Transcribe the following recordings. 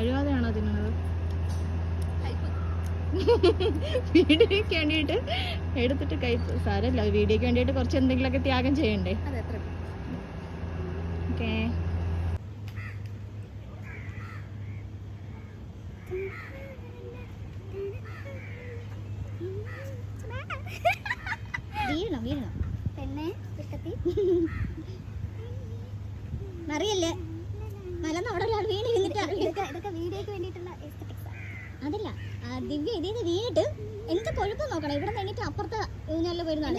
കഴുകാതെയാണോ തിന്നുന്നത്? വീഡിയോയ്ക്ക് വേണ്ടിയിട്ട് എടുത്തിട്ട് കഴിപ്പ് സാരല്ല. വീഡിയോയ്ക്ക് വേണ്ടിയിട്ട് കുറച്ച് എന്തെങ്കിലുമൊക്കെ ത്യാഗം ചെയ്യണ്ടേ? ഓക്കേ. വീഴണം പെണ്ണെ അറിയല്ലേ മലന്ന് അവിടെ ഒരാൾ വീണ് ഇതൊക്കെ വീഡിയോയ്ക്ക് വേണ്ടിയിട്ടുള്ള അതല്ല ദിവ്യ ഇതിന് വീണിട്ട് എന്ത് കൊഴുപ്പം നോക്കണം. ഇവിടെ നിന്നിട്ട് അപ്പുറത്തെ ഊഞ്ഞാലിൽ പോയിരുന്നാണ്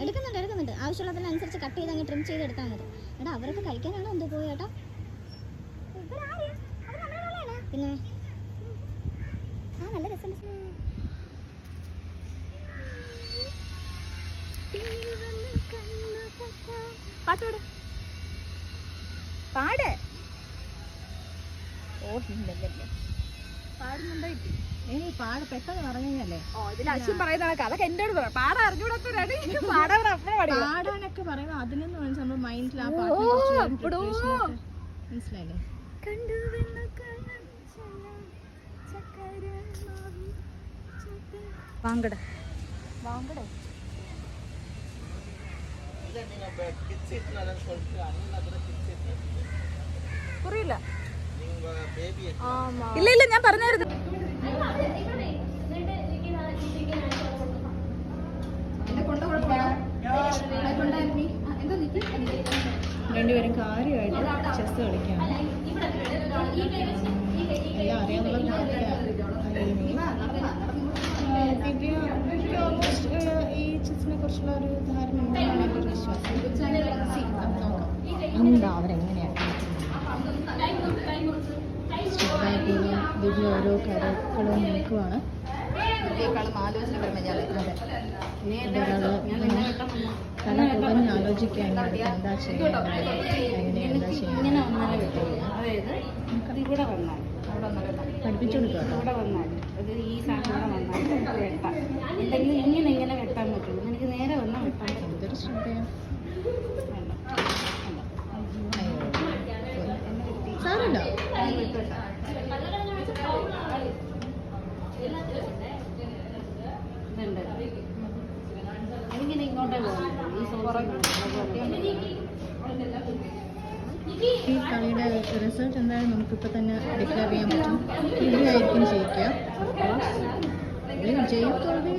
എടുക്കുന്നുണ്ട്. ആവശ്യമുള്ളതിനനുസരിച്ച് കട്ട് ചെയ്ത് അങ്ങ് ട്രിം ചെയ്ത് എടുത്താൽ മതി. എടാ അവരൊക്കെ കഴിക്കാനാണോ എന്തോ പോയി കേട്ടോ. പിന്നെ നല്ല രസമുണ്ട്. പാട് പാട് പെട്ടെന്ന് പറഞ്ഞല്ലേ. പാടാനൊക്കെ പറയുമ്പോ അതിനെന്ന് പറഞ്ഞാൽ നമ്മുടെ മൈൻഡിൽ ആ പാട്ട് മനസ്സിലായില്ലേ? വാങ്കട പുറിയില്ല. ഇല്ല ഞാൻ പറഞ്ഞായിരുന്നു. രണ്ടുപേരും കാര്യമായിട്ട് ചെസ് കളിക്കുകയാണ്. എല്ലാം അറിയാവുന്ന ഓൾമോസ്റ്റ് ഈ ചെസ്സിനെ കുറിച്ചുള്ള ഒരു ധാരണ ഉണ്ടെന്നാണ് എൻ്റെ ഒരു വിശ്വാസം. എന്താ അവരെങ്ങനെയാണ് ദിവ്യ ഓരോ കരകളും നോക്കുവാണ്. കല പുകഞ്ഞ് ആലോചിക്കുകയാണ് എന്താ ചെയ്യുന്നത്, എന്താ പഠിപ്പിച്ചു കൊടുക്കുക. ഇങ്ങനെ വെട്ടാൻ പറ്റുള്ളൂ. എനിക്ക് നേരെ വന്നാൽ വെട്ടാൻ പറ്റും. എന്തൊരു ശ്രദ്ധയാണ്. സാരമില്ല. എനിക്കിനി ഇങ്ങോട്ടേ പോകാം. ഈ കളിയുടെ റിസൾട്ട് എന്തായാലും നമുക്കിപ്പോൾ തന്നെ ഡിക്ലെയർ ചെയ്യാൻ പറ്റും. ദിവ്യ ആയിരിക്കും ജയിക്കുക. ജയിത്തോൽവി